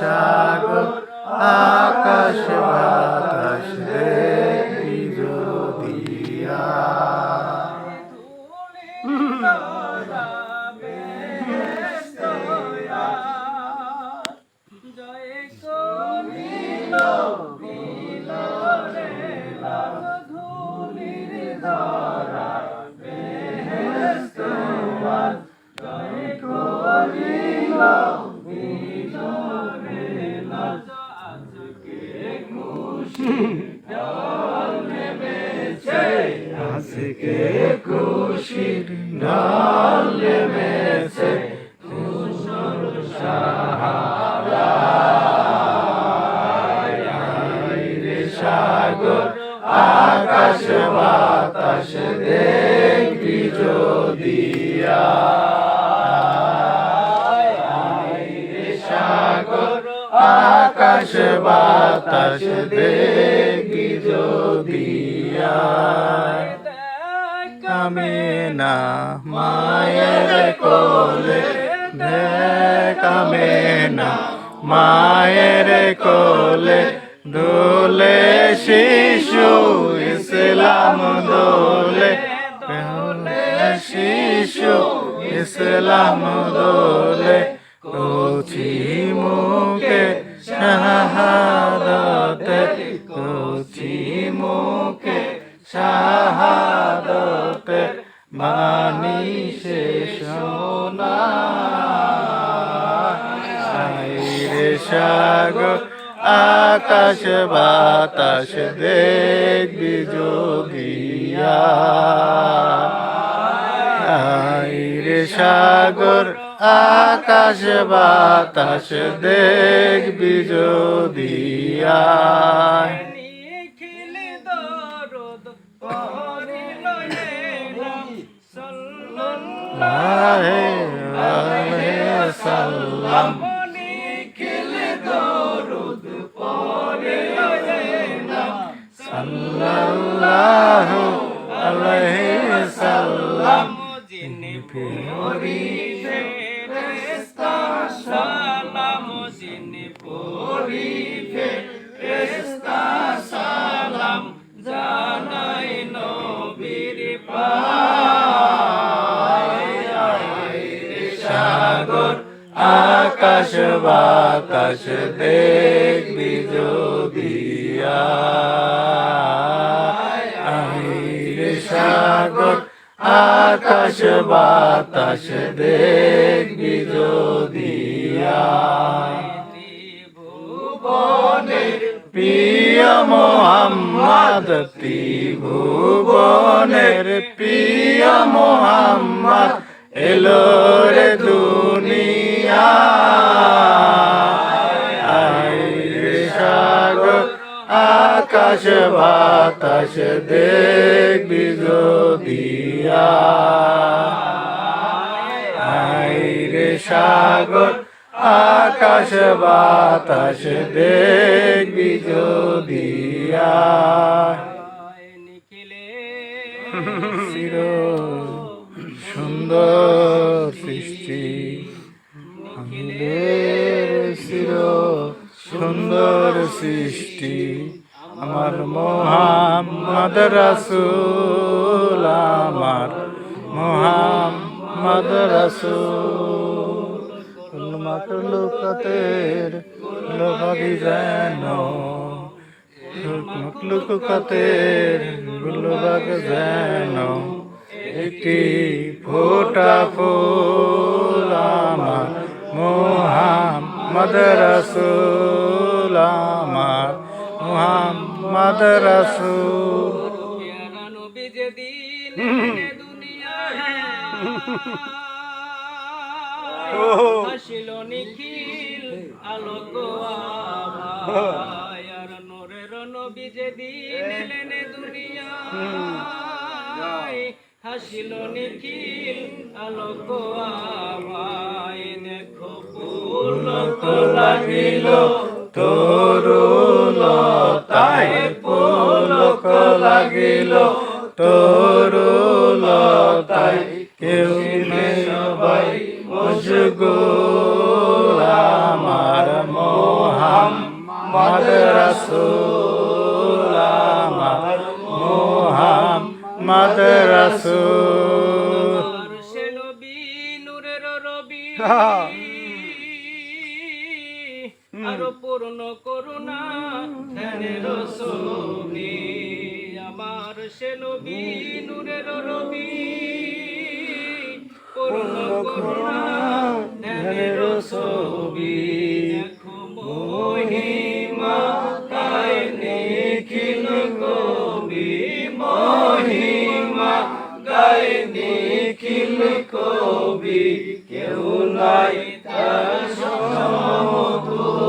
সাগর আকাশ বাতাস দেখবি যদিয়া আজকে খুশির ঢল নেমেছে ধূসর সাহারায় রে সাগর আকাশ বাতাস দেখবি যদিয়া রে সাগর আকাশ বাতাস দেখবি যদিয়া কামেনা মায়ের কোলে কামেনা মায়ের কোলে দোলে শিশু ইসলাম দোলে শিশু ইসলাম দোলে কচি মুখে শাহাদাতে কচি মুখে শাহাদাতে বাণী শেষ না রে সাগর আকাশ বাতাস দেখবি যোগিয়া রে সাগর আকাশ বাতাস দেখবি যদিয়া সাল্লাম সাল্লাল্লাহু আলাইহি সাল্লাম যিনি পরিবে ফেরেশতা সালাম যিনি পরিবে ফেরেশতা সালাম জানাই নবীর পায় সাগর আকাশ বাতাস দেখবি যদিয়া সাগর আকাশ বাতাস দেখবি যদিয়া ত্রিভুবনের প্রিয় মোহাম্মদ ত্রিভুবনের প্রিয় মোহাম্মদ এলো রে দুনিয়া সাগর আকাশ বাতাস দেখবি যদিয়া রে সাগর আকাশ বাতাস দেখবি যদিয়া চির সুন্দর সৃষ্টি চির সুন্দর সৃষ্টি আমার মুহাম্মদ রাসূল আমার মুহাম্মদ রাসূল মাকলুকাতের লোভাবি যেন মাকলুকাতের লোভাগ যেন একটি ফোঁটা ফুল আমার মুহাম্মদ রাসূল আমার মুহাম্মদ রাসূল নবী যেদিন দুনিয়ায় হাসিল নিখিল আলোক আভার নূরের নবী যেদিন এলেন দুনিয়ায় হাসিল নিখিল আলোক আভায় দেখো পুলক লাগিল তরুলতায় পুলক লাগিল তরুলতায় কেউ নেই সবাই মশগুল আমার রাসূল আমার মুহাম্মদ রাসূল আমার সে নবী নূরের রবি আরো পূর্ণ করুণা ধ্যানের ছবি আমার সে নবী নূরের রবি পূর্ণ করুণা ধ্যানের ছবি দেখো মহিমা তাই নিখিল কবি মহিমা গাই নিখিল কবি কেউ নাই তার সমতুল্য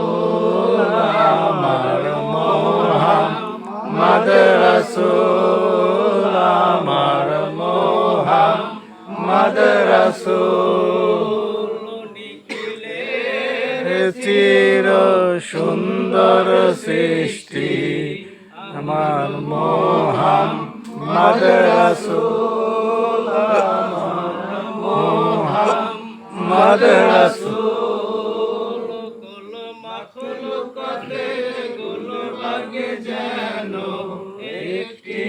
আমার মুহাম্মদ রাসূল আমার মুহাম্মদ রাসূল নিখিলের চির সুন্দর সৃষ্টি আমার মুহাম্মদ রাসূল আমার মুহাম্মদ রাসূল কল মাখল কতে গোল লাগে যেন একটি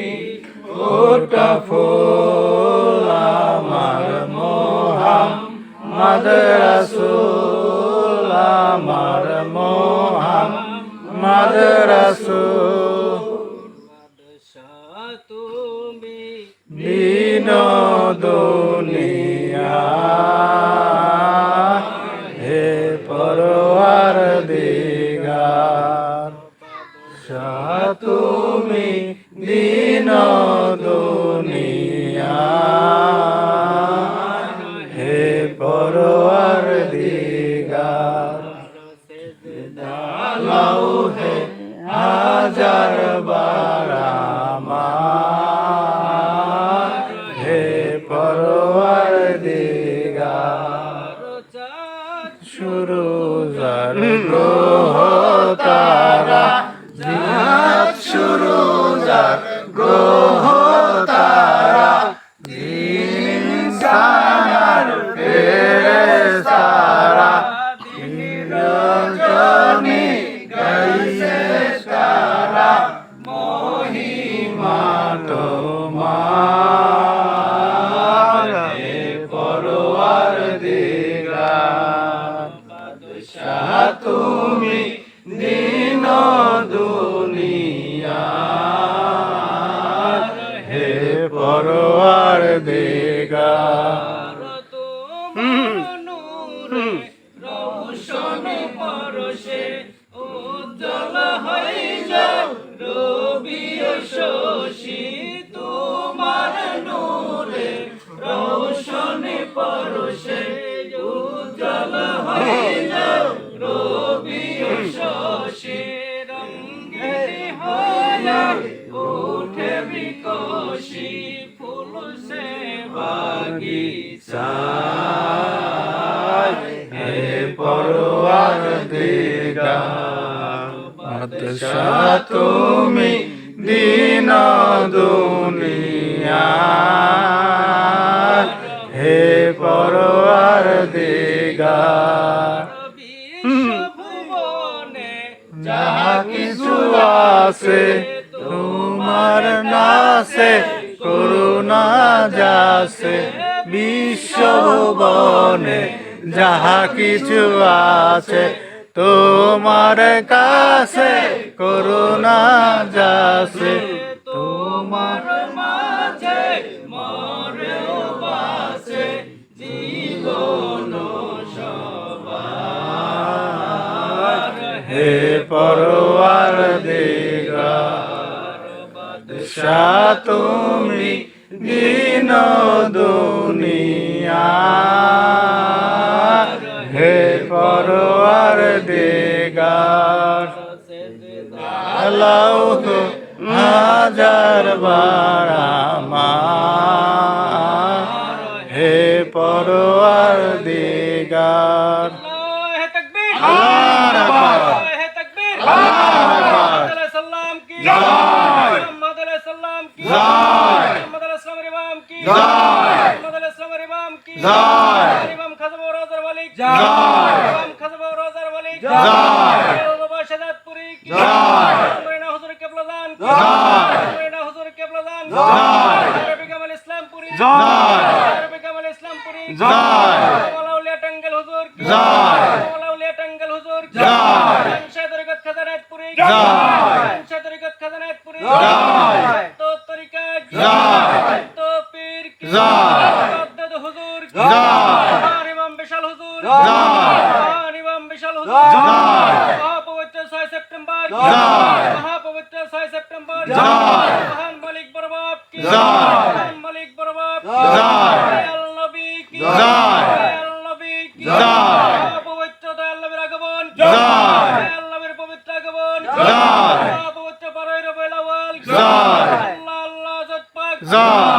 ফোটা ফুল আমার মুহাম্মদ রাসূল আমার মুহাম্মদ রাসূল বাদশাহ তুমি বিনোদনিয়া হে পরওয়ার দিগার শাহ তুমি বিনোদনিয়া হে পরওয়ার দিগার লাউ হে হাজার বারামার হে পরওয়ার দিগার শুরু যার গ্রহ তারা জিহাদ শুরু যার গ্রহ তারা দিন সানার ফেরেশতারা রজনী গাইছে তারা মহিমা তোমার হে পরওয়ার দিগার বাদশাহ তুমি দিন দুনিয়া হে পরওয়ার দিগার রৌশন পরশে উজ্জ্বল হয়ে যায় রবি শশী তোমার নূরে রৌশন পরশে উজ্জ্বল হয়ে যায় রবি শশী রঙ্গে হয়ে উঠে বিকশি ফুল সে বাগিচা হে পরওয়ার দিগার বাদশাহ তুমি দিন দুনিয়া হে পরওয়ার দিগার ভুবনে যাহা কিছু আছে তোমার নাসে করুণা যাসে বিশ্বভুবনে যাহা কিছু আছে তোমার কাছে করুণা যাসে তোমার মাঝে মরে বাসে জীবন সবার হে পরওয়ার দিগার বাদশাহ তুমি দিন দুনিয়া হে পরওয়ার দিগার লাউ হাজার বারামার হে পরওয়ার দিগার আল্লাহ তাকবীর আল্লাহু আকবার আল্লাহ তাকবীর আল্লাহু আকবার আলাইহিস সালাম কি জয় মুহাম্মদ আলাইহিস সালাম কি জয় মুহাম্মদ আলাইহিস সালামের ইমাম কি জয় মুহাম্মদ আলাইহিস সালামের ইমাম কি জয় ইমাম খাজম রোজার মালিক জয় ইমাম খাজম রোজার মালিক জয় বাবা শাহাদাতপুরি কি জয় মাওলানা টাঙ্গাইল হুজুর জয়। শাহ তরিকত খাজানাতপুরি জয়। শাহ তরিকত খাজানাতপুরি জয়। তো তরিকা জয়। তো পীর জয়। মুজাদ্দিদ হুজুর জয়। মহান ইমাম বিশাল হুজুর জয়। মহান ইমাম বিশাল হুজুর জয়। মহাপবিত্র 6 সেপ্টেম্বর জয়। মহাপবিত্র 6 সেপ্টেম্বর জয়। মহান মালিক বরবাব কি জয়। মহান মালিক বরবাব জয়। দয়াল নবী কি জয়। দয়াল নবী কি জয়। মহাপবিত্র দয়াল নবীর আগমন জয়। দয়াল নবীর পবিত্র আগমন জয়। মহাপবিত্র 12 রবিউল আউয়াল জয়। আল্লাহ আল্লাহ জত পাক জয়।